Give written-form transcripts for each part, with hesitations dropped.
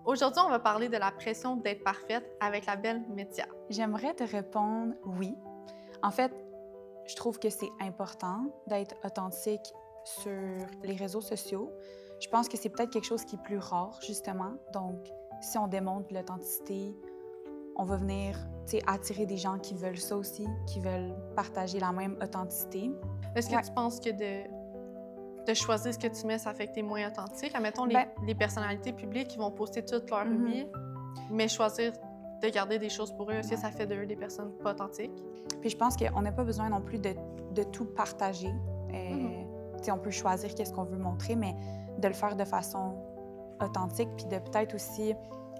Aujourd'hui, on va parler de la pression d'être parfaite avec la belle Métia. J'aimerais te répondre oui. En fait, je trouve que c'est important d'être authentique sur les réseaux sociaux. Je pense que c'est peut-être quelque chose qui est plus rare, justement. Donc, si on démontre l'authenticité, on va venir attirer des gens qui veulent ça aussi, qui veulent partager la même authenticité. Est-ce que Ouais. tu penses que de choisir ce que tu mets, ça fait que tu es moins authentique? Admettons, Ben, les personnalités publiques qui vont poster toute leur mhm. vie, mais choisir de garder des choses pour eux, est-ce que Ouais. ça fait d'eux des personnes pas authentiques? Puis je pense qu'on n'a pas besoin non plus de tout partager. On peut choisir qu'est-ce qu'on veut montrer, mais de le faire de façon authentique, puis de peut-être aussi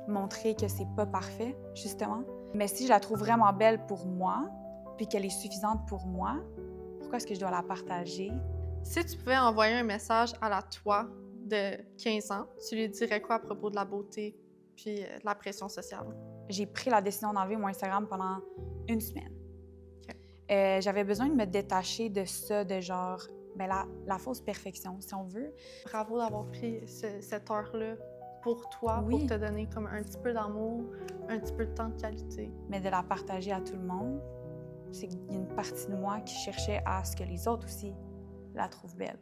montrer que c'est pas parfait, justement. Mais si je la trouve vraiment belle pour moi, puis qu'elle est suffisante pour moi, pourquoi est-ce que je dois la partager? Si tu pouvais envoyer un message à la toi de 15 ans, tu lui dirais quoi à propos de la beauté puis de la pression sociale? J'ai pris la décision d'enlever mon Instagram pendant une semaine. OK. J'avais besoin de me détacher de ça, de genre, la fausse perfection, si on veut. Bravo d'avoir pris cette heure-là pour toi, pour Oui, te donner comme un petit peu d'amour, un petit peu de temps de qualité. mais de la partager à tout le monde, c'est qu'il y a une partie de moi qui cherchait à ce que les autres aussi la trouvent belle.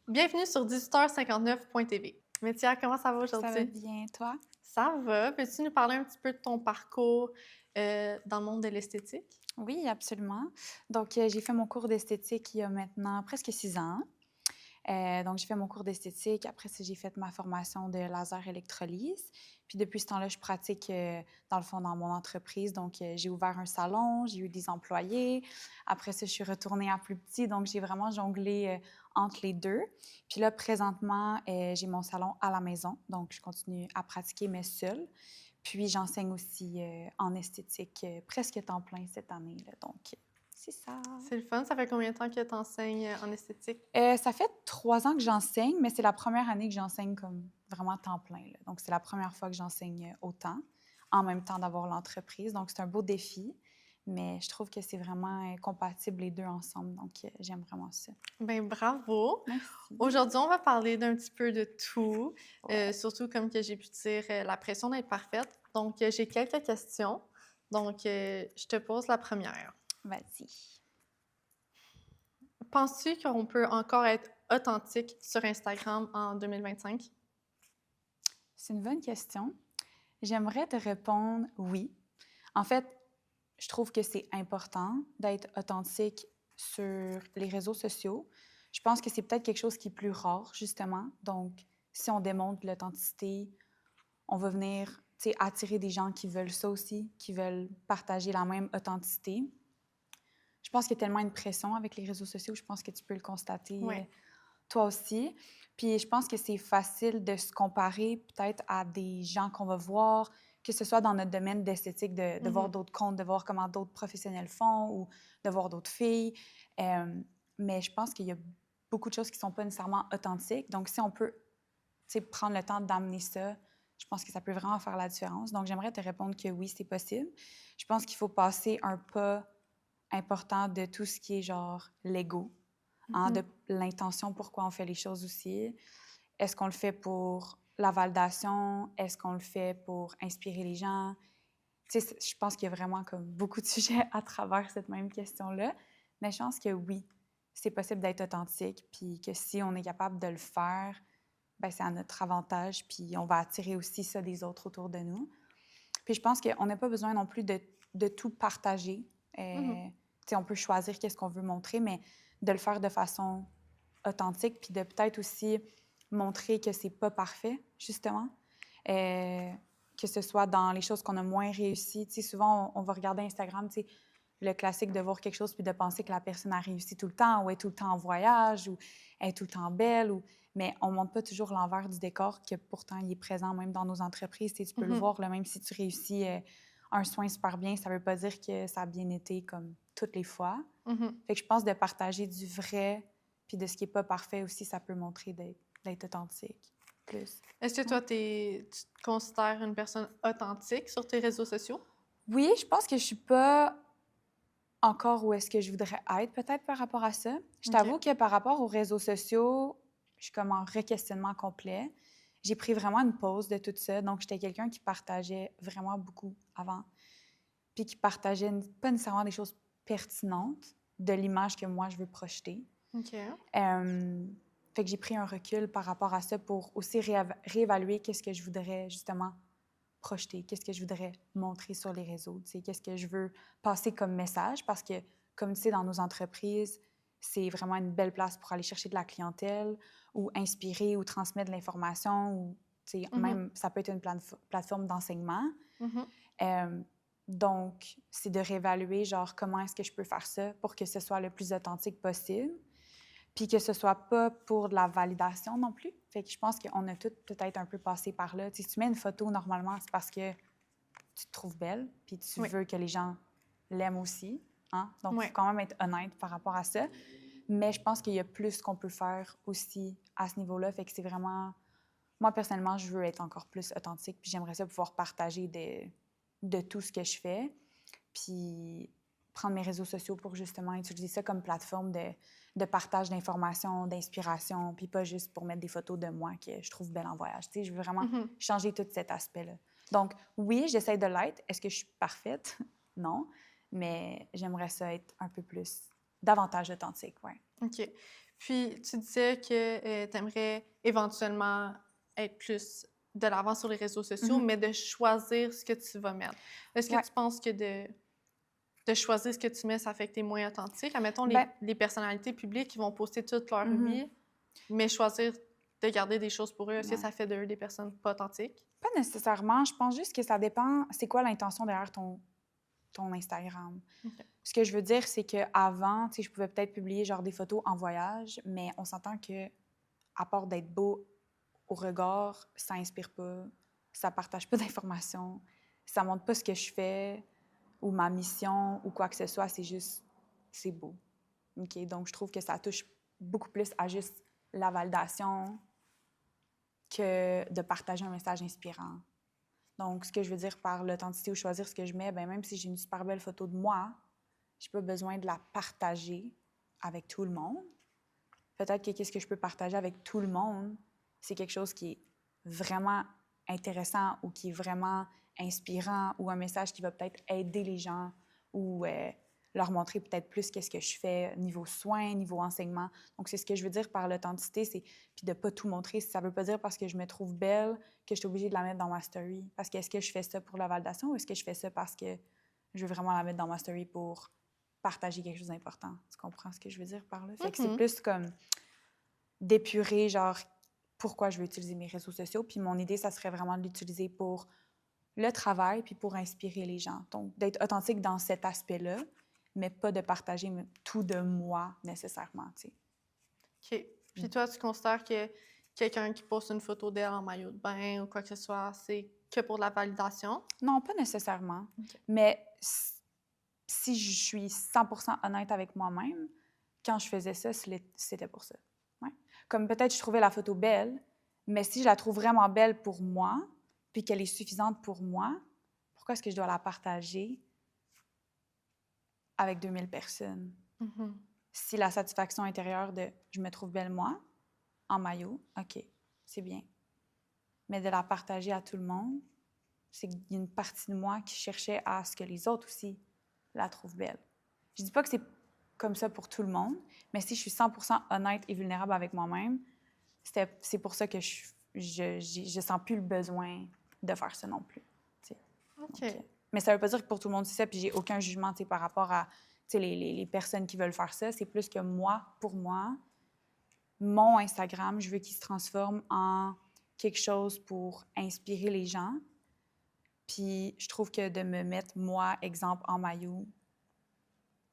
Bienvenue sur 18h59.tv. Métia, comment ça va Ça va aujourd'hui? bien, toi? Ça va. Peux-tu nous parler un petit peu de ton parcours dans le monde de l'esthétique? Oui, absolument. Donc, j'ai fait mon cours d'esthétique il y a maintenant presque 6 ans. Donc, j'ai fait mon cours d'esthétique. Après ça, j'ai fait ma formation de laser électrolyse. Puis depuis ce temps-là, je pratique, dans le fond, dans mon entreprise. Donc, j'ai ouvert un salon, j'ai eu des employés. Après ça, je suis retournée à plus petit. Donc, j'ai vraiment jonglé entre les deux. Puis là, présentement, j'ai mon salon à la maison. Donc, je continue à pratiquer, mais seule. Puis, j'enseigne aussi en esthétique presque temps plein cette année, là. Donc, c'est ça. C'est le fun. Ça fait combien de temps que tu enseignes en esthétique? Ça fait 3 ans que j'enseigne, mais c'est la première année que j'enseigne comme vraiment temps plein, là. Donc, c'est la première fois que j'enseigne autant, en même temps d'avoir l'entreprise. Donc, c'est un beau défi, mais je trouve que c'est vraiment compatible les deux ensemble. Donc, j'aime vraiment ça. Ben bravo! Merci. Aujourd'hui, on va parler d'un petit peu de tout, Ouais. surtout comme que j'ai pu dire, la pression d'être parfaite. Donc, j'ai quelques questions. Donc, je te pose la première. Vas-y. Penses-tu qu'on peut encore être authentique sur Instagram en 2025? C'est une bonne question. J'aimerais te répondre oui. En fait, je trouve que c'est important d'être authentique sur les réseaux sociaux. Je pense que c'est peut-être quelque chose qui est plus rare, justement. Donc, si on démontre l'authenticité, on va venir attirer des gens qui veulent ça aussi, qui veulent partager la même authenticité. Je pense qu'il y a tellement une pression avec les réseaux sociaux, je pense que tu peux le constater Oui. toi aussi. Puis je pense que c'est facile de se comparer peut-être à des gens qu'on va voir, que ce soit dans notre domaine d'esthétique, de voir d'autres comptes, de voir comment d'autres professionnels font ou de voir d'autres filles. Mais je pense qu'il y a beaucoup de choses qui ne sont pas nécessairement authentiques. Donc, si on peut prendre le temps d'amener ça, je pense que ça peut vraiment faire la différence. Donc, j'aimerais te répondre que oui, c'est possible. Je pense qu'il faut passer un pas important de tout ce qui est genre l'ego, de l'intention, pourquoi on fait les choses aussi. Est-ce qu'on le fait pour la validation? Est-ce qu'on le fait pour inspirer les gens? Je pense qu'il y a vraiment comme beaucoup de sujets à travers cette même question-là. Mais je pense que oui, c'est possible d'être authentique, puis que si on est capable de le faire, ben c'est à notre avantage, puis on va attirer aussi ça des autres autour de nous. Puis je pense qu'on n'a pas besoin non plus de tout partager. On peut choisir qu'est-ce qu'on veut montrer, mais de le faire de façon authentique, puis de peut-être aussi montrer que c'est pas parfait, justement. Que ce soit dans les choses qu'on a moins réussies. Souvent, on va regarder Instagram, le classique de voir quelque chose puis de penser que la personne a réussi tout le temps ou est tout le temps en voyage ou est tout le temps belle. Mais on ne montre pas toujours l'envers du décor que pourtant il est présent même dans nos entreprises. Tu peux le voir, là, même si tu réussis un soin super bien, ça ne veut pas dire que ça a bien été comme toutes les fois. Fait que je pense de partager du vrai puis de ce qui n'est pas parfait aussi, ça peut montrer d'être authentique plus. Est-ce que toi, tu te considères une personne authentique sur tes réseaux sociaux? Oui, je pense que je suis pas encore où est-ce que je voudrais être peut-être par rapport à ça. Je OK. t'avoue que par rapport aux réseaux sociaux, je suis comme en re-questionnement complet. J'ai pris vraiment une pause de tout ça. Donc, j'étais quelqu'un qui partageait vraiment beaucoup avant, puis qui partageait pas nécessairement des choses pertinentes de l'image que moi, je veux projeter. OK. Fait que j'ai pris un recul par rapport à ça pour aussi réévaluer qu'est-ce que je voudrais justement projeter, qu'est-ce que je voudrais montrer sur les réseaux, tu sais, qu'est-ce que je veux passer comme message, parce que, comme tu sais, dans nos entreprises, c'est vraiment une belle place pour aller chercher de la clientèle ou inspirer ou transmettre de l'information ou, tu sais, Mhm. même, ça peut être une plateforme d'enseignement. Mhm. Euh, donc, c'est de réévaluer, genre, comment est-ce que je peux faire ça pour que ce soit le plus authentique possible, puis que ce soit pas pour de la validation non plus. Fait que je pense qu'on a toutes peut-être un peu passé par là. Tu sais, si tu mets une photo, normalement, c'est parce que tu te trouves belle, puis tu Oui. veux que les gens l'aiment aussi. Hein? Donc, il Oui. faut quand même être honnête par rapport à ça. Mais je pense qu'il y a plus qu'on peut faire aussi à ce niveau-là. Fait que c'est vraiment... Moi, personnellement, je veux être encore plus authentique, puis j'aimerais ça pouvoir partager de tout ce que je fais, puis prendre mes réseaux sociaux pour justement utiliser ça comme plateforme de partage d'informations, d'inspiration, puis pas juste pour mettre des photos de moi que je trouve belle en voyage. Tu sais, je veux vraiment Mhm. changer tout cet aspect-là. Donc, oui, j'essaie de l'être. Est-ce que je suis parfaite? Non. Mais j'aimerais ça être un peu plus, davantage authentique, ouais. OK. Puis, tu disais que tu aimerais éventuellement être plus de l'avant sur les réseaux sociaux, Mhm. mais de choisir ce que tu vas mettre. Est-ce que Ouais. tu penses que de choisir ce que tu mets, ça fait que tu es moins authentique? Admettons, Ben, les personnalités publiques qui vont poster toute leur mhm. vie, mais choisir de garder des choses pour eux, est-ce que Ouais. ça fait d'eux des personnes pas authentiques? Pas nécessairement. Je pense juste que ça dépend, c'est quoi l'intention derrière ton Instagram. OK. Ce que je veux dire, c'est qu'avant, tu sais, je pouvais peut-être publier genre des photos en voyage, mais on s'entend que, à part d'être beau au regard, ça inspire pas, ça partage pas d'informations, ça montre pas ce que je fais ou ma mission ou quoi que ce soit, c'est juste, c'est beau. OK? Donc, je trouve que ça touche beaucoup plus à juste la validation que de partager un message inspirant. Donc, ce que je veux dire par l'authenticité ou choisir ce que je mets, ben même si j'ai une super belle photo de moi, j'ai pas besoin de la partager avec tout le monde. Peut-être que qu'est-ce que je peux partager avec tout le monde, c'est quelque chose qui est vraiment intéressant ou qui est vraiment inspirant ou un message qui va peut-être aider les gens ou leur montrer peut-être plus qu'est-ce que je fais niveau soins, niveau enseignement. Donc, c'est ce que je veux dire par l'authenticité, c'est puis de pas tout montrer. Ça veut pas dire parce que je me trouve belle que je suis obligée de la mettre dans ma story. Parce que est-ce que je fais ça pour la validation ou est-ce que je fais ça parce que je veux vraiment la mettre dans ma story pour partager quelque chose d'important? Tu comprends ce que je veux dire par là? Fait que c'est Mhm. plus comme d'épurer, genre, pourquoi je veux utiliser mes réseaux sociaux. Puis mon idée, ça serait vraiment de l'utiliser pour le travail puis pour inspirer les gens. Donc, d'être authentique dans cet aspect-là, mais pas de partager tout de moi nécessairement, tu sais. OK. Puis toi, tu considères que quelqu'un qui poste une photo d'elle en maillot de bain ou quoi que ce soit, c'est que pour la validation? Non, pas nécessairement. OK. Mais si je suis 100% honnête avec moi-même, quand je faisais ça, c'était pour ça. Ouais. Comme peut-être je trouvais la photo belle, mais si je la trouve vraiment belle pour moi, puis qu'elle est suffisante pour moi, pourquoi est-ce que je dois la partager avec 2000 personnes? Mhm. Si la satisfaction intérieure de je me trouve belle moi, en maillot, OK, c'est bien. Mais de la partager à tout le monde, c'est qu'il y a une partie de moi qui cherchait à ce que les autres aussi la trouvent belle. Je dis pas que c'est comme ça pour tout le monde, mais si je suis 100% honnête et vulnérable avec moi-même, c'est pour ça que je sens plus le besoin de faire ça non plus. Tu sais. OK. Donc, mais ça veut pas dire que pour tout le monde c'est ça, puis j'ai aucun jugement, tu sais, par rapport à les personnes qui veulent faire ça. C'est plus que moi, pour moi, mon Instagram, je veux qu'il se transforme en quelque chose pour inspirer les gens. Puis je trouve que de me mettre, moi, exemple, en maillot,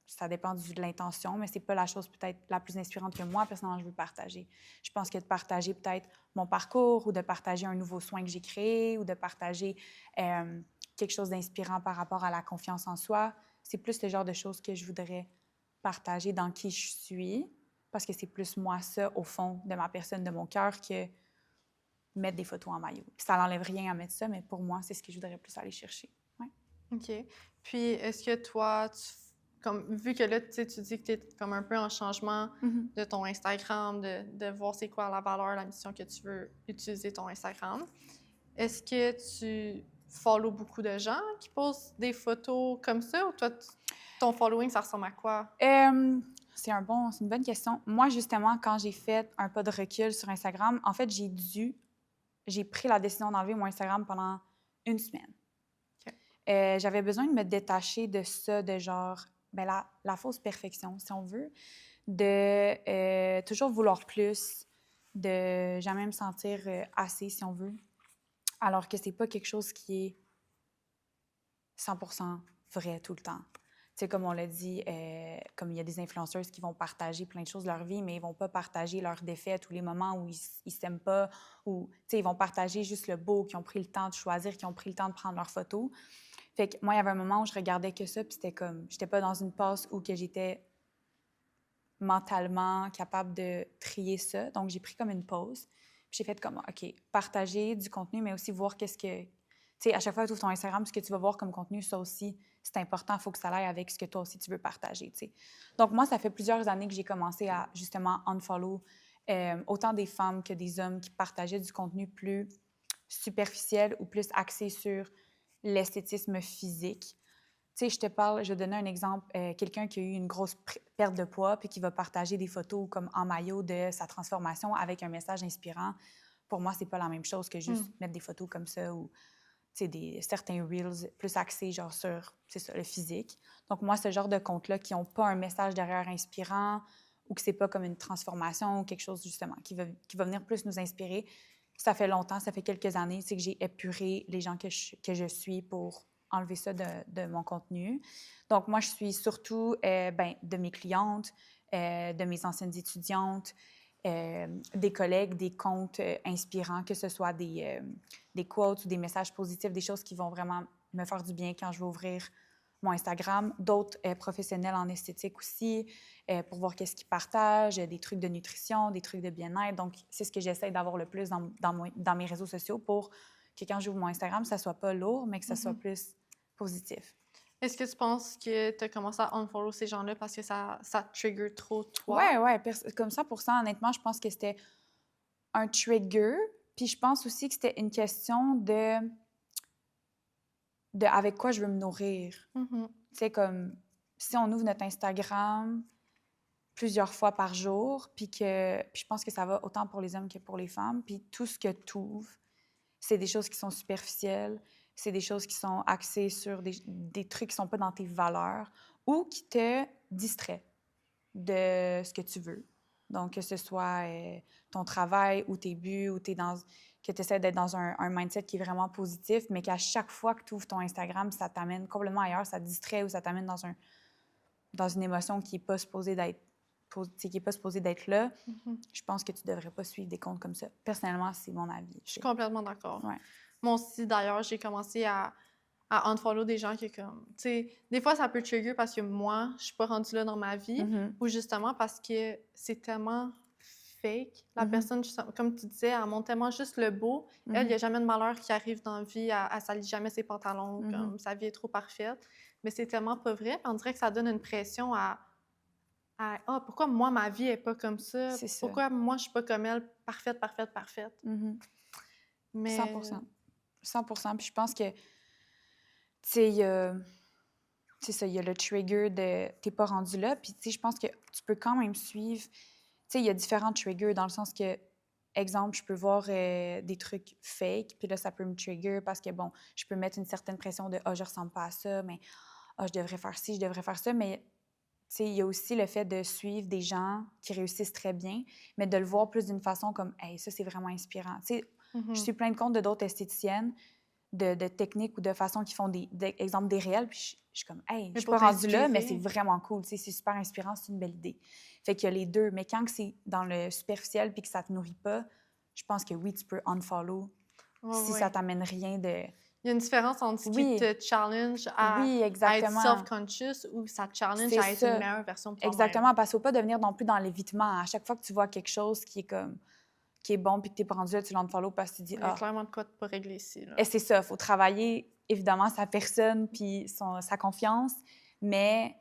ça dépend de l'intention, mais c'est pas la chose peut-être la plus inspirante que moi, personnellement, je veux partager. Je pense que de partager peut-être mon parcours ou de partager un nouveau soin que j'ai créé ou de partager quelque chose d'inspirant par rapport à la confiance en soi, c'est plus le genre de choses que je voudrais partager dans qui je suis, parce que c'est plus moi ça, au fond, de ma personne, de mon cœur, que mettre des photos en maillot. Puis ça n'enlève rien à mettre ça, mais pour moi, c'est ce que je voudrais plus aller chercher. Ouais. OK. Puis, est-ce que toi, comme, vu que là, tu sais, tu dis que tu es comme un peu en changement Mhm. de ton Instagram, de voir c'est quoi la valeur, la mission que tu veux utiliser ton Instagram, est-ce que tu follow beaucoup de gens qui postent des photos comme ça ou toi, ton following, ça ressemble à quoi? C'est une bonne question. Moi, justement, quand j'ai fait un pas de recul sur Instagram, en fait, j'ai pris la décision d'enlever mon Instagram pendant une semaine. OK. J'avais besoin de me détacher de ça, de genre, ben la fausse perfection, si on veut, de toujours vouloir plus, de jamais me sentir assez, si on veut, alors que c'est pas quelque chose qui est 100% vrai tout le temps. Tu sais, comme on l'a dit, comme il y a des influenceuses qui vont partager plein de choses de leur vie, mais ils vont pas partager leurs défaites ou les moments où ils s'aiment pas, ou, tu sais, ils vont partager juste le beau, qui ont pris le temps de choisir, qui ont pris le temps de prendre leurs photos. Fait que moi, il y avait un moment où je regardais que ça, puis c'était comme, j'étais pas dans une passe où que j'étais mentalement capable de trier ça. Donc, j'ai pris comme une pause. Puis j'ai fait comme, OK, partager du contenu, mais aussi voir qu'est-ce que... Tu sais, à chaque fois que tu ouvres ton Instagram, ce que tu vas voir comme contenu, ça aussi, c'est important. Il faut que ça aille avec ce que toi aussi tu veux partager, tu sais. Donc, moi, ça fait plusieurs années que j'ai commencé à, justement, unfollow autant des femmes que des hommes qui partageaient du contenu plus superficiel ou plus axé sur l'esthétisme physique. Tu sais, je vais donner un exemple. Quelqu'un qui a eu une grosse perte de poids puis qui va partager des photos comme en maillot de sa transformation avec un message inspirant. Pour moi, c'est pas la même chose que juste mettre des photos comme ça ou, tu sais, certains reels plus axés genre sur, c'est ça, le physique. Donc moi, ce genre de comptes-là qui n'ont pas un message derrière inspirant ou que c'est pas comme une transformation ou quelque chose justement qui va venir plus nous inspirer, ça fait longtemps, ça fait quelques années, c'est que j'ai épuré les gens que je suis pour enlever ça de mon contenu. Donc, moi, je suis surtout de mes clientes, de mes anciennes étudiantes, des collègues, des comptes inspirants, que ce soit des quotes ou des messages positifs, des choses qui vont vraiment me faire du bien quand je vais ouvrir mon Instagram. D'autres professionnels en esthétique aussi, pour voir qu'est-ce qu'ils partagent, des trucs de nutrition, des trucs de bien-être. Donc, c'est ce que j'essaie d'avoir le plus dans mes réseaux sociaux pour que quand j'ouvre mon Instagram, ça soit pas lourd, mais que ça soit plus positif. Est-ce que tu penses que tu as commencé à unfollow ces gens-là parce que ça te trigger trop toi? Ouais, comme ça, pour ça, honnêtement, je pense que c'était un trigger. Puis je pense aussi que c'était une question de avec quoi je veux me nourrir. Mhm. Tu sais, comme si on ouvre notre Instagram plusieurs fois par jour, puis je pense que ça va autant pour les hommes que pour les femmes, puis tout ce que tu ouvres, c'est des choses qui sont superficielles, c'est des choses qui sont axées sur des trucs qui sont pas dans tes valeurs ou qui te distraient de ce que tu veux. Donc, que ce soit ton travail ou tes buts, ou que tu essaies d'être dans un mindset qui est vraiment positif, mais qu'à chaque fois que tu ouvres ton Instagram, ça t'amène complètement ailleurs, ça te distrait ou ça t'amène dans une émotion qui n'est pas supposée d'être là. Je pense que tu ne devrais pas suivre des comptes comme ça. Personnellement, c'est mon avis. Je suis complètement d'accord. Ouais. Moi aussi, d'ailleurs, j'ai commencé à unfollow des gens qui, comme, tu sais, des fois, ça peut trigger parce que moi, je suis pas rendue là dans ma vie, ou justement parce que c'est tellement fake. La personne, comme tu disais, elle montre tellement juste le beau. Elle, il n'y a jamais de malheur qui arrive dans la vie, elle salit jamais ses pantalons, comme sa vie est trop parfaite. Mais c'est tellement pas vrai. Puis on dirait que ça donne une pression à ah, pourquoi moi, ma vie est pas comme ça? C'est ça. Pourquoi moi, je suis pas comme elle, parfaite, parfaite, parfaite? Mais... 100%. 100%. Puis je pense que, tu sais, c'est ça, il y a le trigger de t'es pas rendu là. Puis, tu sais, je pense que tu peux quand même suivre. Tu sais, il y a différents triggers dans le sens que, exemple, je peux voir des trucs fake, puis là, ça peut me trigger parce que, bon, je peux mettre une certaine pression de, je ressemble pas à ça, mais, je devrais faire ci, je devrais faire ça. Mais, tu sais, il y a aussi le fait de suivre des gens qui réussissent très bien, mais de le voir plus d'une façon comme, hey, ça, c'est vraiment inspirant. Tu sais, je suis plein de comptes de d'autres esthéticiennes, de techniques ou de façons qui font exemple des réels, puis je suis comme, hey, je suis pas rendue là, mais c'est vraiment cool, tu sais, c'est super inspirant, c'est une belle idée. Fait qu'il y a les deux, mais quand c'est dans le superficiel puis que ça te nourrit pas, je pense que oui, tu peux unfollow si ça t'amène rien de... Il y a une différence entre ce qui te challenge à être self-conscious ou ça te challenge à être une meilleure version de toi-même. Exactement, parce qu'il ne faut pas devenir non plus dans l'évitement. À chaque fois que tu vois quelque chose qui est bon puis que tu n'es pas rendu là, tu l'unfollow parce que tu dis... Il y a clairement de quoi de pas régler ici. Là. Et c'est ça, il faut travailler évidemment sa personne puis sa confiance, mais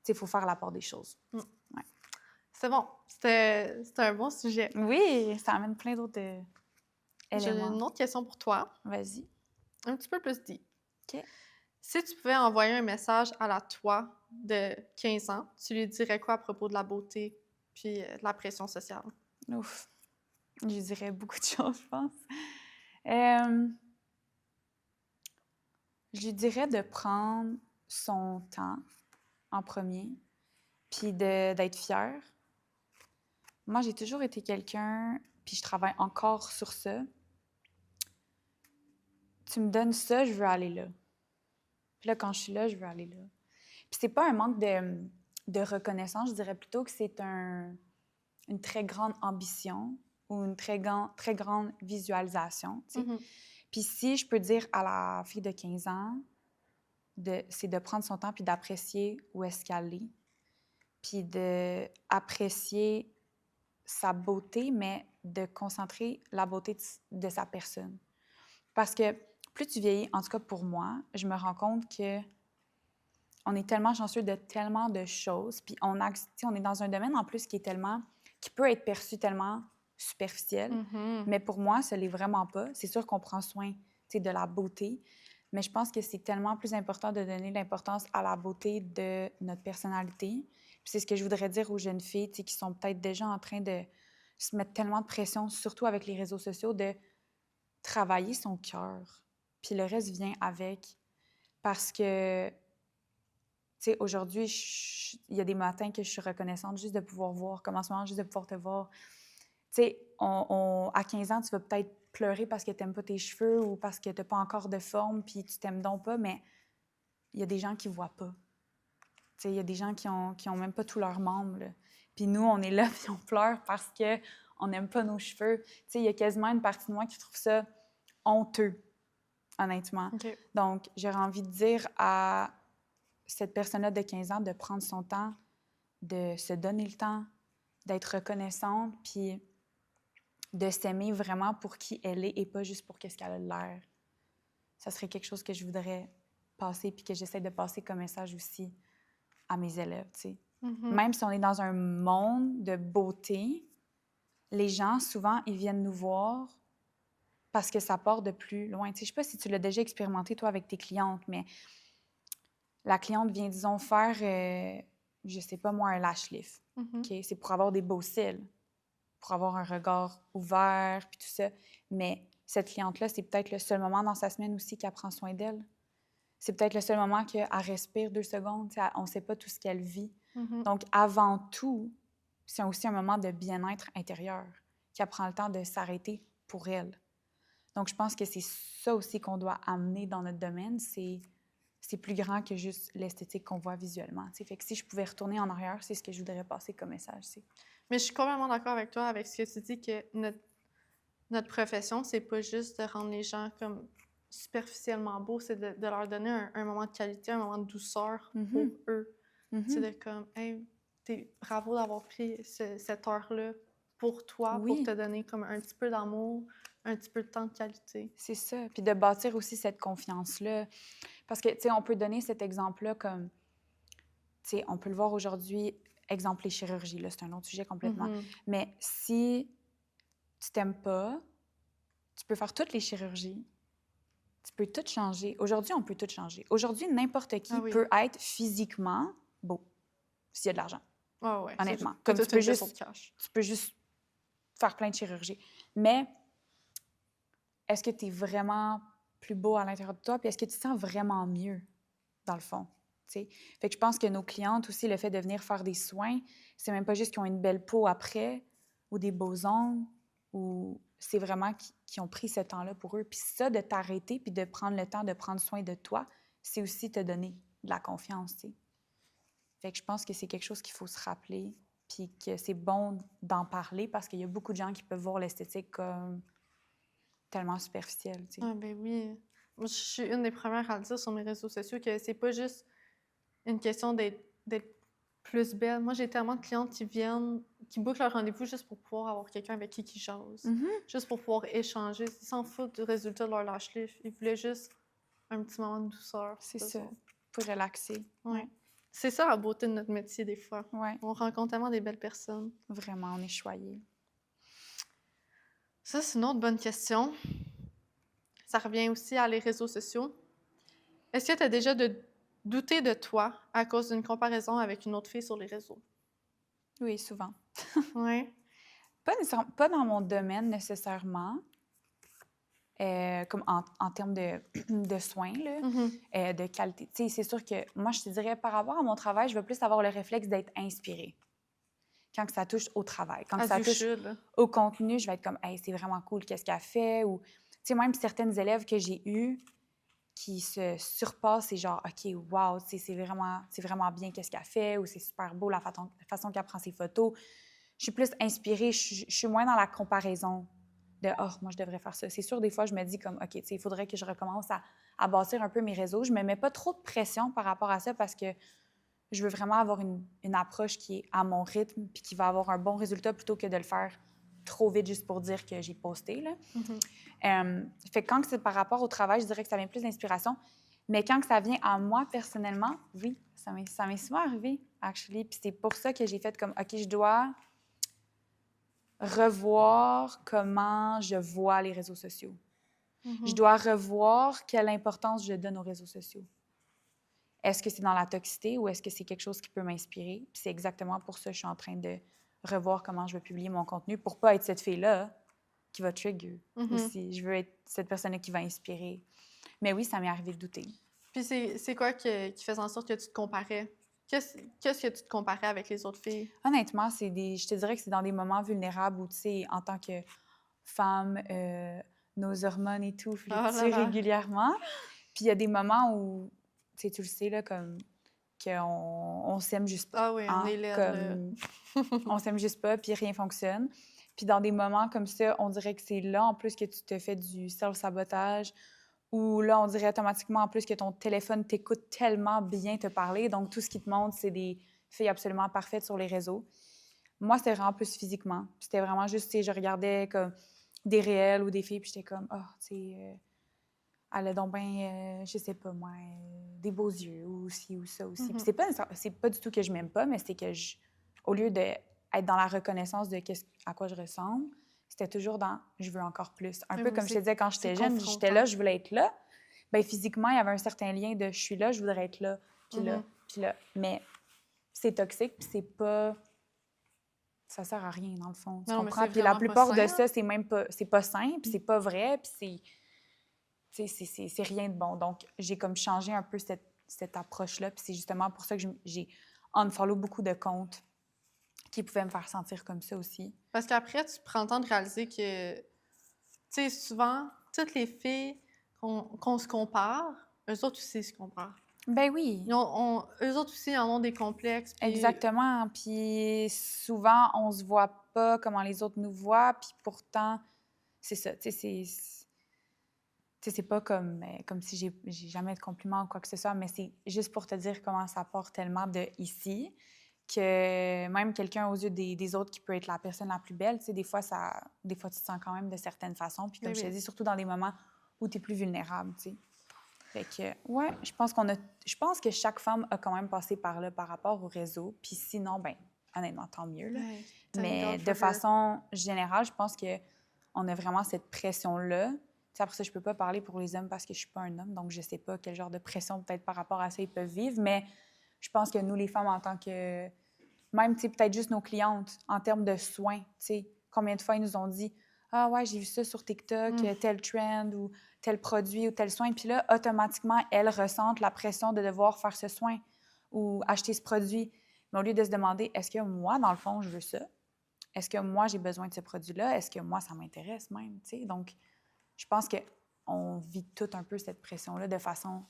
il faut faire la part des choses. Mm. Ouais. C'est bon. C'était un bon sujet. Oui, ça amène plein d'autres J'ai éléments. une autre question pour toi. Vas-y. Un petit peu plus deep. OK. Si tu pouvais envoyer un message à la toi de 15 ans, tu lui dirais quoi à propos de la beauté puis de la pression sociale? Ouf. Je dirais beaucoup de choses, je pense. Je lui dirais de prendre son temps en premier, puis d'être fière. Moi, j'ai toujours été quelqu'un, puis je travaille encore sur ça. Tu me donnes ça, je veux aller là. Puis là, quand je suis là, je veux aller là. Puis c'est pas un manque de reconnaissance, je dirais plutôt que c'est une très grande ambition ou une très grande visualisation, tu sais. Mhm. Puis si je peux dire à la fille de 15 ans, c'est de prendre son temps puis d'apprécier où est-ce qu'elle est, puis d'apprécier sa beauté, mais de concentrer la beauté de sa personne. Parce que plus tu vieillis, en tout cas pour moi, je me rends compte que on est tellement chanceux de tellement de choses, puis on est dans un domaine en plus qui peut être perçu tellement superficiel, Mhm. mais pour moi, ce l'est vraiment pas. C'est sûr qu'on prend soin, de la beauté, mais je pense que c'est tellement plus important de donner l'importance à la beauté de notre personnalité. Puis c'est ce que je voudrais dire aux jeunes filles, qui sont peut-être déjà en train de se mettre tellement de pression, surtout avec les réseaux sociaux, de travailler son cœur. Puis le reste vient avec. Parce que, tu sais, aujourd'hui, il y a des matins que je suis reconnaissante juste de pouvoir voir comment ça marche, juste de pouvoir te voir. Tu sais, à 15 ans, tu vas peut-être pleurer parce que tu n'aimes pas tes cheveux ou parce que tu n'as pas encore de forme puis tu t'aimes donc pas, mais il y a des gens qui ne voient pas. Tu sais, il y a des gens qui ont même pas tous leurs membres, là. Puis nous, on est là puis on pleure parce qu'on n'aime pas nos cheveux. Tu sais, il y a quasiment une partie de moi qui trouve ça honteux, honnêtement. OK. Donc, j'aurais envie de dire à cette personne-là de 15 ans de prendre son temps, de se donner le temps, d'être reconnaissante, puis de s'aimer vraiment pour qui elle est et pas juste pour qu'est-ce qu'elle a l'air. Ça serait quelque chose que je voudrais passer puis que j'essaie de passer comme message aussi à mes élèves, tu sais. Mhm. Même si on est dans un monde de beauté, les gens, souvent, ils viennent nous voir parce que ça part de plus loin. Tu sais, je sais pas si tu l'as déjà expérimenté, toi, avec tes clientes, mais la cliente vient, disons, faire, je sais pas moi, un lash lift. Mhm. OK? C'est pour avoir des beaux cils, pour avoir un regard ouvert, puis tout ça. Mais cette cliente-là, c'est peut-être le seul moment dans sa semaine aussi qu'elle prend soin d'elle. C'est peut-être le seul moment qu'elle respire 2 secondes. On ne sait pas tout ce qu'elle vit. Mhm. Donc, avant tout, c'est aussi un moment de bien-être intérieur, qu'elle prend le temps de s'arrêter pour elle. Donc, je pense que c'est ça aussi qu'on doit amener dans notre domaine. C'est plus grand que juste l'esthétique qu'on voit visuellement. T'sais. Fait que si je pouvais retourner en arrière, c'est ce que je voudrais passer comme message. T'sais. Mais je suis complètement d'accord avec toi avec ce que tu dis que notre profession, c'est pas juste de rendre les gens comme superficiellement beaux, c'est de leur donner un moment de qualité, un moment de douceur pour eux. C'est de comme, hey, bravo d'avoir pris cette heure-là pour toi, pour te donner comme un petit peu d'amour, un petit peu de temps de qualité. C'est ça. Puis de bâtir aussi cette confiance-là. Parce que, tu sais, on peut donner cet exemple-là comme, tu sais, on peut le voir aujourd'hui, exemple les chirurgies, là, c'est un autre sujet complètement. Mhm. Mais si tu t'aimes pas, tu peux faire toutes les chirurgies, tu peux tout changer. Aujourd'hui, on peut tout changer. Aujourd'hui, n'importe qui peut être physiquement beau, s'il y a de l'argent. Ah ouais, honnêtement. C'est Comme toute une question de cash. tu peux juste faire plein de chirurgies. Mais est-ce que tu es vraiment plus beau à l'intérieur de toi? Puis est-ce que tu te sens vraiment mieux, dans le fond? T'sais? Fait que je pense que nos clientes aussi, le fait de venir faire des soins, c'est même pas juste qu'ils ont une belle peau après ou des beaux ongles, ou c'est vraiment qu'ils ont pris ce temps-là pour eux. Puis ça, de t'arrêter puis de prendre le temps de prendre soin de toi, c'est aussi te donner de la confiance, tu sais. Fait que je pense que c'est quelque chose qu'il faut se rappeler, puis que c'est bon d'en parler parce qu'il y a beaucoup de gens qui peuvent voir l'esthétique comme tellement superficielle, tu sais. Ah ben oui. Moi, je suis une des premières à le dire sur mes réseaux sociaux que c'est pas juste une question d'être plus belle. Moi, j'ai tellement de clientes qui viennent, qui bookent leur rendez-vous juste pour pouvoir avoir quelqu'un avec qui jase, juste pour pouvoir échanger. Ils s'en foutent du résultat de leur lash lift. Ils voulaient juste un petit moment de douceur. C'est ça, pour relaxer. Ouais. C'est ça la beauté de notre métier, des fois. Ouais, On rencontre tellement des belles personnes. vraiment, on est choyés. Ça, c'est une autre bonne question. Ça revient aussi à les réseaux sociaux. Est-ce que tu as déjà douté de toi à cause d'une comparaison avec une autre fille sur les réseaux? Oui, souvent. Oui. Pas dans mon domaine nécessairement, comme en termes de soins, là, de qualité. Tu sais, c'est sûr que moi, je te dirais, par rapport à mon travail, je vais plus avoir le réflexe d'être inspirée quand que ça touche au travail. Quand que As ça you touche should. au contenu, je vais être comme, hey, c'est vraiment cool, qu'est-ce qu'elle fait? Ou, tu sais, même certaines élèves que j'ai eues qui se surpassent, c'est genre, OK, wow, c'est vraiment bien qu'est-ce qu'elle fait, ou c'est super beau la façon qu'elle prend ses photos. Je suis plus inspirée, je suis moins dans la comparaison de oh, moi, je devrais faire ça. C'est sûr, des fois, je me dis comme OK, tu sais, il faudrait que je recommence à bâtir un peu mes réseaux. Je me mets pas trop de pression par rapport à ça parce que je veux vraiment avoir une approche qui est à mon rythme puis qui va avoir un bon résultat plutôt que de le faire trop vite juste pour dire que j'ai posté, là. Fait que quand c'est par rapport au travail, je dirais que ça vient plus d'inspiration. Mais quand que ça vient à moi, personnellement, oui, ça m'est souvent arrivé, actually. Puis c'est pour ça que j'ai fait comme OK, je dois revoir comment je vois les réseaux sociaux. Je dois revoir quelle importance je donne aux réseaux sociaux. Est-ce que c'est dans la toxicité ou est-ce que c'est quelque chose qui peut m'inspirer? Puis c'est exactement pour ça que je suis en train de revoir comment je vais publier mon contenu pour pas être cette fille-là qui va trigger aussi. Je veux être cette personne-là qui va inspirer. Mais oui, ça m'est arrivé de douter. Puis c'est quoi qui faisait en sorte que tu te comparais? Qu'est-ce que tu te comparais avec les autres filles? Honnêtement, je te dirais que c'est dans des moments vulnérables où, tu sais, en tant que femme, nos hormones et tout Oh là fluctuent là. régulièrement. Puis il y a des moments où, tu sais, tu le sais, là, comme qu'on on s'aime juste pas. Ah oui, on Hein? est laide, là. Comme on s'aime juste pas, puis rien fonctionne. Puis dans des moments comme ça, on dirait que c'est là, en plus, que tu te fais du self-sabotage, ou là, on dirait automatiquement, en plus, que ton téléphone t'écoute tellement bien te parler. Donc, tout ce qui te montre, c'est des filles absolument parfaites sur les réseaux. Moi, c'était vraiment plus physiquement. C'était vraiment juste, tu sais, je regardais comme des réels ou des filles, puis j'étais comme, oh, tu sais, elle a donc bien, je sais pas moi, des beaux yeux, ou ci ou ça aussi. Puis c'est pas du tout que je m'aime pas, mais c'est que au lieu d'être dans la reconnaissance de à quoi je ressemble, c'était toujours dans je veux encore plus. Un Oui, peu mais comme je te disais quand c'est j'étais jeune, j'étais confrontant. là, je voulais être là. Bien, physiquement, il y avait un certain lien de je suis là, je voudrais être là, puis là, puis là. Mais c'est toxique, puis c'est pas. Ça sert à rien, dans le fond. Tu Non, mais comprends? c'est Puis la vraiment pas plupart de sain, ça, hein? c'est pas sain, puis c'est pas vrai, puis c'est. Tu sais, c'est rien de bon. Donc, j'ai comme changé un peu cette approche-là. Puis c'est justement pour ça que j'ai unfollow beaucoup de comptes qui pouvaient me faire sentir comme ça aussi. Parce qu'après, tu prends le temps de réaliser que, tu sais, souvent, toutes les filles qu'on se compare, eux autres aussi se comparent. Ben oui, Eux autres aussi en ont des complexes, puis exactement. Puis souvent, on se voit pas comment les autres nous voient. Puis pourtant, c'est ça. Tu sais, c'est pas comme si j'ai jamais de compliments ou quoi que ce soit, mais c'est juste pour te dire comment ça part tellement de ici que même quelqu'un aux yeux des autres qui peut être la personne la plus belle, tu sais, des fois, tu te sens quand même de certaines façons. Puis comme oui, je te oui. dis, surtout dans des moments où tu es plus vulnérable, tu sais. Fait que, ouais, je pense que chaque femme a quand même passé par là par rapport au réseau. Puis sinon, ben honnêtement, tant mieux, là. Ouais, thank Mais God de for her. façon générale, je pense que on a vraiment cette pression-là. Tu sais, après ça, je peux pas parler pour les hommes parce que je suis pas un homme, donc je sais pas quel genre de pression peut-être par rapport à ça ils peuvent vivre, mais je pense que nous, les femmes, en tant que même, tu sais, peut-être juste nos clientes, en termes de soins, tu sais, combien de fois ils nous ont dit « Ah ouais, j'ai vu ça sur TikTok, tel trend ou tel produit ou tel soin. » Puis là, automatiquement, elles ressentent la pression de devoir faire ce soin ou acheter ce produit. Mais au lieu de se demander « Est-ce que moi, dans le fond, je veux ça? Est-ce que moi, j'ai besoin de ce produit-là? Est-ce que moi, ça m'intéresse même? » Tu sais, donc, je pense qu'on vit tout un peu cette pression-là de façon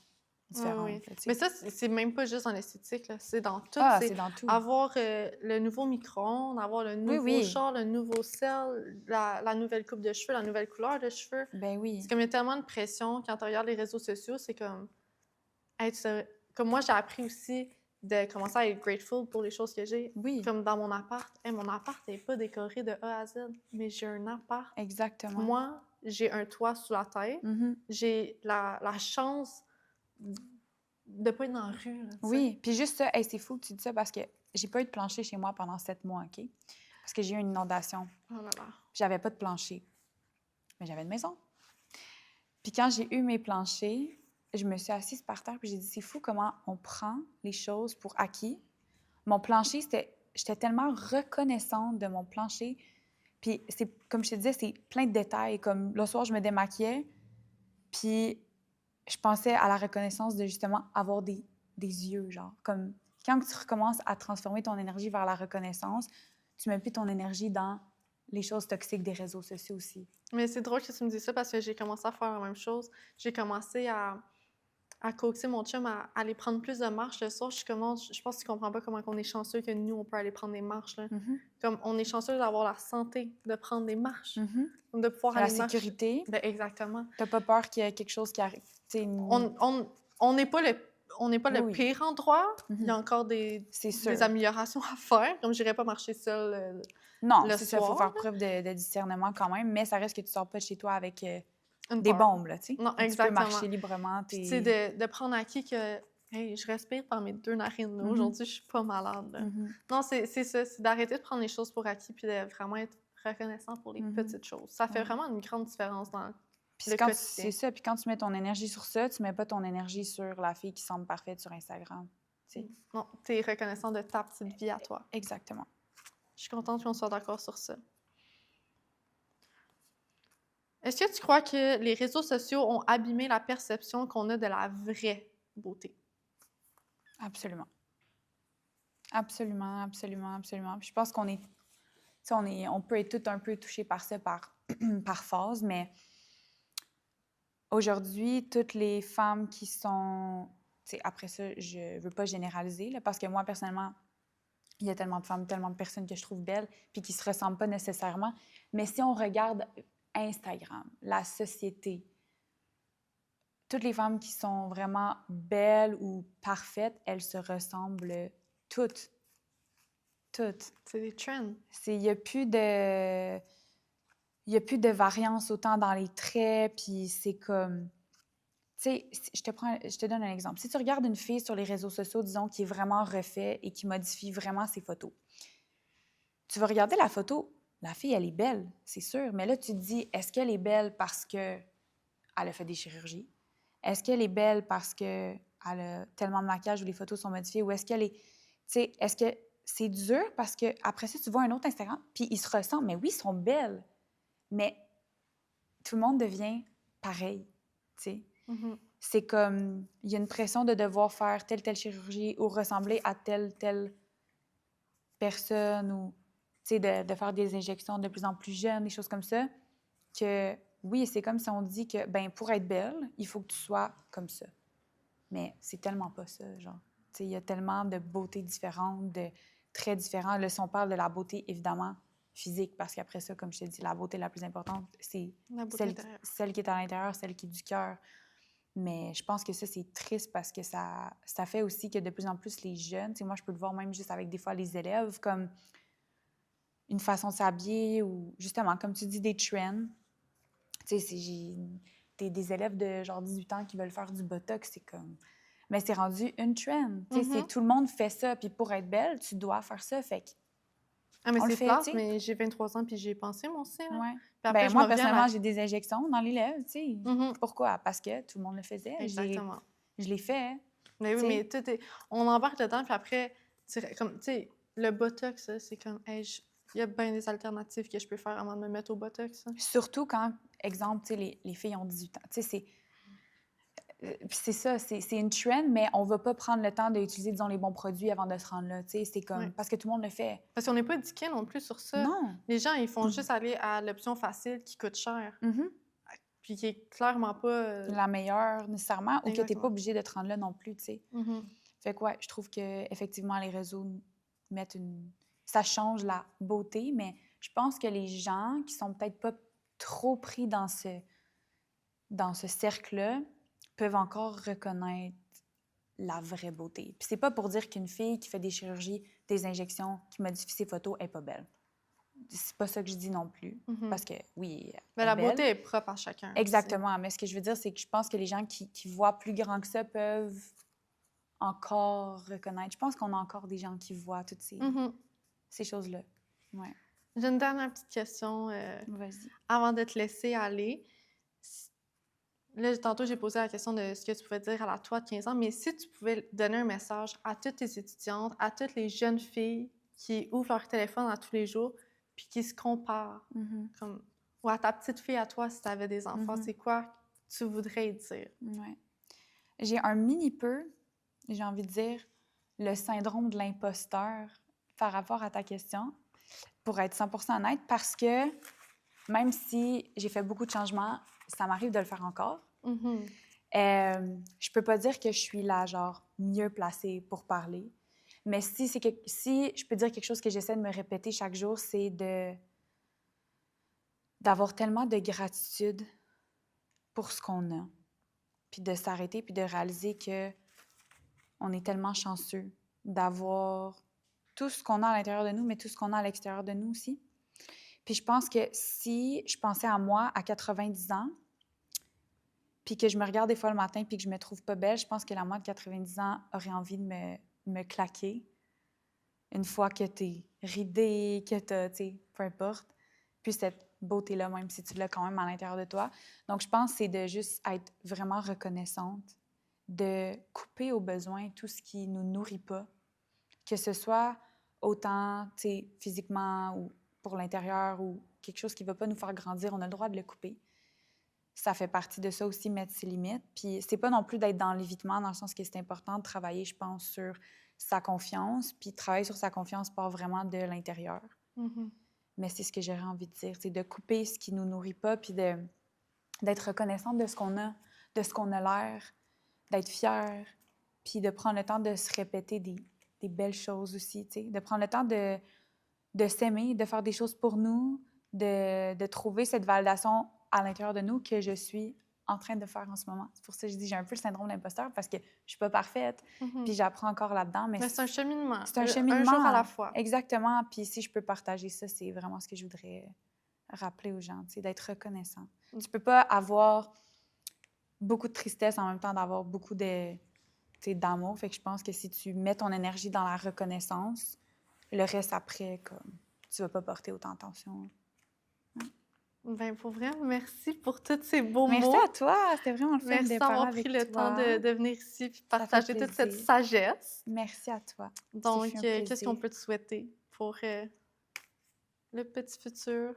Oui, différente. oui. Là, tu sais. Mais ça, c'est même pas juste en esthétique, là. C'est dans tout. Ah, C'est c'est dans tout. avoir le nouveau micro-ondes, avoir le Oui, nouveau oui. char, le nouveau sel, la nouvelle coupe de cheveux, la nouvelle couleur de cheveux. Ben oui. C'est comme il y a tellement de pression quand tu regardes les réseaux sociaux, c'est comme... Hey, comme moi, j'ai appris aussi de commencer à être grateful pour les choses que j'ai. Oui, Comme dans mon appart. Hey, mon appart n'est pas décoré de A à Z, mais j'ai un appart. exactement. Moi, j'ai un toit sous la tête. Mhm. J'ai la chance de pas être dans la rue, là, tu sais. Oui, puis juste ça, hey, c'est fou que tu dis ça parce que j'ai pas eu de plancher chez moi pendant 7 mois, OK? Parce que j'ai eu une inondation. Oh là là. J'avais pas de plancher, mais j'avais une maison. Puis quand j'ai eu mes planchers, je me suis assise par terre puis j'ai dit, c'est fou comment on prend les choses pour acquis. Mon plancher, j'étais tellement reconnaissante de mon plancher. Puis c'est, comme je te disais, c'est plein de détails. Comme le soir, je me démaquillais, puis je pensais à la reconnaissance de justement avoir des yeux, genre. Comme quand tu recommences à transformer ton énergie vers la reconnaissance, tu mets plus ton énergie dans les choses toxiques des réseaux sociaux aussi. Mais c'est drôle que tu me dises ça parce que j'ai commencé à faire la même chose. J'ai commencé à coaxer mon chum à aller prendre plus de marches le soir. Je pense que tu comprends pas comment on est chanceux que nous, on peut aller prendre des marches, là. Comme on est chanceux d'avoir la santé de prendre des marches, de pouvoir La aller marcher. sécurité. Ben, exactement. T'as pas peur qu'il y ait quelque chose qui arrive. On n'est pas le Oui. pire endroit. Il y a encore des améliorations à faire. Comme j'irais pas marcher seule non, le c'est ça, il faut soir, faire là. preuve de discernement quand même, mais ça reste que tu sors pas de chez toi avec Une des peur. bombes, là, tu sais. Non, Tu peux exactement. marcher librement. Puis, tu sais, de prendre acquis que hey, je respire par mes 2 narines. Là. Aujourd'hui, je suis pas malade. Là. Non, c'est ça. C'est d'arrêter de prendre les choses pour acquis puis de vraiment être reconnaissant pour les petites choses. Ça fait vraiment une grande différence dans le quotidien. C'est ça. Puis quand tu mets ton énergie sur ça, tu mets pas ton énergie sur la fille qui semble parfaite sur Instagram. T'sais. Non, tu es reconnaissant de ta petite vie à toi. Exactement. Je suis contente qu'on soit d'accord sur ça. Est-ce que tu crois que les réseaux sociaux ont abîmé la perception qu'on a de la vraie beauté? Absolument. Absolument, absolument, absolument. Puis je pense qu'on est, on peut être tout un peu touché par ça par phase, mais aujourd'hui, toutes les femmes qui sont... Après ça, je veux pas généraliser, là, parce que moi, personnellement, il y a tellement de femmes, tellement de personnes que je trouve belles, puis qui se ressemblent pas nécessairement. Mais si on regarde Instagram, la société, toutes les femmes qui sont vraiment belles ou parfaites, elles se ressemblent toutes. Toutes. C'est des trends. Il n'y a plus de... Il y a plus de variance autant dans les traits, puis c'est comme... Tu sais, je te donne un exemple. Si tu regardes une fille sur les réseaux sociaux, disons, qui est vraiment refait et qui modifie vraiment ses photos, tu vas regarder la photo, la fille, elle est belle, c'est sûr, mais là, tu te dis, est-ce qu'elle est belle parce qu'elle a fait des chirurgies? Est-ce qu'elle est belle parce qu'elle a tellement de maquillage où les photos sont modifiées? Ou est-ce qu'elle est... Tu sais, est-ce que c'est dur parce que après ça, tu vois un autre Instagram, puis ils se ressemblent. Mais oui, ils sont belles, mais tout le monde devient pareil, tu sais. C'est comme, il y a une pression de devoir faire telle chirurgie ou ressembler à telle personne ou, tu sais, de faire des injections de plus en plus jeunes, des choses comme ça, que oui, c'est comme si on dit que, ben pour être belle, il faut que tu sois comme ça. Mais c'est tellement pas ça, genre. Tu sais, il y a tellement de beautés différentes, de traits différents. Là, si on parle de la beauté, évidemment, physique, parce qu'après ça, comme je te dis, la beauté la plus importante, c'est celle qui est à l'intérieur, celle qui est du cœur. Mais je pense que ça, c'est triste parce que ça fait aussi que de plus en plus les jeunes, tu sais, moi, je peux le voir même juste avec des fois les élèves, comme une façon de s'habiller ou justement, comme tu dis, des trends. Tu sais, j'ai des élèves de genre 18 ans qui veulent faire du botox, c'est comme... Mais c'est rendu une trend. Tu sais, tout le monde fait ça, puis pour être belle, tu dois faire ça, fait que... Ah, mais c'est plate, mais j'ai 23 ans, puis j'ai pensé, moi aussi. Là. Ouais. Après, moi, personnellement, j'ai des injections dans les lèvres, tu sais. Pourquoi? Parce que tout le monde le faisait. Exactement. Je l'ai fait. Mais oui, mais tout est... On embarque dedans, puis après, comme, tu sais, le botox, c'est comme, hey, il y a bien des alternatives que je peux faire avant de me mettre au botox. Hein. Surtout quand, exemple, tu sais, les filles ont 18 ans. Tu sais, c'est ça, c'est une trend, mais on va pas prendre le temps d'utiliser, disons, les bons produits avant de se rendre là. Tu sais, c'est comme... Parce que tout le monde le fait. Parce qu'on n'est pas éduqués non plus sur ça. Non. Les gens, ils font juste aller à l'option facile qui coûte cher. Puis qui est clairement pas... la meilleure, nécessairement, ou que tu n'es pas obligé de te rendre là non plus, tu sais. Fait que, ouais, je trouve qu'effectivement, les réseaux mettent une... Ça change la beauté, mais je pense que les gens qui sont peut-être pas trop pris dans ce cercle-là peuvent encore reconnaître la vraie beauté. Puis c'est pas pour dire qu'une fille qui fait des chirurgies, des injections, qui modifie ses photos, est pas belle. C'est pas ça que je dis non plus. Parce que, oui, mais la beauté est propre à chacun. Exactement. Mais ce que je veux dire, c'est que je pense que les gens qui voient plus grand que ça peuvent encore reconnaître. Je pense qu'on a encore des gens qui voient toutes ces choses-là. Ouais. J'ai une dernière petite question Vas-y. avant de te laisser aller. Là, tantôt, j'ai posé la question de ce que tu pouvais dire à la toi de 15 ans, mais si tu pouvais donner un message à toutes tes étudiantes, à toutes les jeunes filles qui ouvrent leur téléphone à tous les jours puis qui se comparent, comme, ou à ta petite fille, à toi, si tu avais des enfants, c'est quoi que tu voudrais dire? Ouais. J'ai un mini peu, j'ai envie de dire, le syndrome de l'imposteur par rapport à ta question, pour être 100% honnête, parce que même si j'ai fait beaucoup de changements, ça m'arrive de le faire encore. Je peux pas dire que je suis là, genre, mieux placée pour parler. Mais si je peux dire quelque chose que j'essaie de me répéter chaque jour, c'est d'avoir tellement de gratitude pour ce qu'on a. Puis de s'arrêter, puis de réaliser que on est tellement chanceux d'avoir tout ce qu'on a à l'intérieur de nous, mais tout ce qu'on a à l'extérieur de nous aussi. Puis je pense que si je pensais à moi à 90 ans, puis que je me regarde des fois le matin, puis que je me trouve pas belle, je pense que la moi de 90 ans aurait envie de me claquer une fois que t'es ridée, que t'as, tu sais, peu importe. Puis cette beauté-là, même si tu l'as quand même à l'intérieur de toi. Donc, je pense que c'est de juste être vraiment reconnaissante, de couper au besoin tout ce qui nous nourrit pas, que ce soit autant, tu sais, physiquement ou pour l'intérieur ou quelque chose qui ne va pas nous faire grandir, on a le droit de le couper. Ça fait partie de ça aussi, mettre ses limites. Puis c'est pas non plus d'être dans l'évitement, dans le sens que c'est important de travailler, je pense, sur sa confiance. Puis travailler sur sa confiance part vraiment de l'intérieur. Mais c'est ce que j'aurais envie de dire, c'est de couper ce qui nous nourrit pas, puis d'être reconnaissante de ce qu'on a, de ce qu'on a l'air, d'être fière, puis de prendre le temps de se répéter des belles choses aussi, tu sais, de prendre le temps de s'aimer, de faire des choses pour nous, de trouver cette validation à l'intérieur de nous que je suis en train de faire en ce moment. C'est pour ça que je dis j'ai un peu le syndrome de l'imposteur parce que je suis pas parfaite, puis j'apprends encore là-dedans. Mais c'est un cheminement. C'est un cheminement. Un jour à la fois. Exactement. Puis si je peux partager ça, c'est vraiment ce que je voudrais rappeler aux gens, tu sais, d'être reconnaissant. Tu peux pas avoir beaucoup de tristesse en même temps d'avoir beaucoup d'amour. Fait que je pense que si tu mets ton énergie dans la reconnaissance, le reste après, comme, tu vas pas porter autant attention. Ben pour vrai, merci pour tous ces beaux mots. Merci à toi, c'était vraiment le fun merci de d'avoir parler pris avec le toi. temps de venir ici et partager toute cette sagesse. Merci à toi. Donc, qu'est-ce qu'on peut te souhaiter pour le petit futur?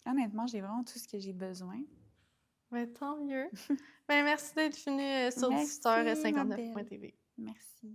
Honnêtement, j'ai vraiment tout ce que j'ai besoin. Ben, tant mieux. Ben, merci d'être venu sur 18h59.tv. Merci.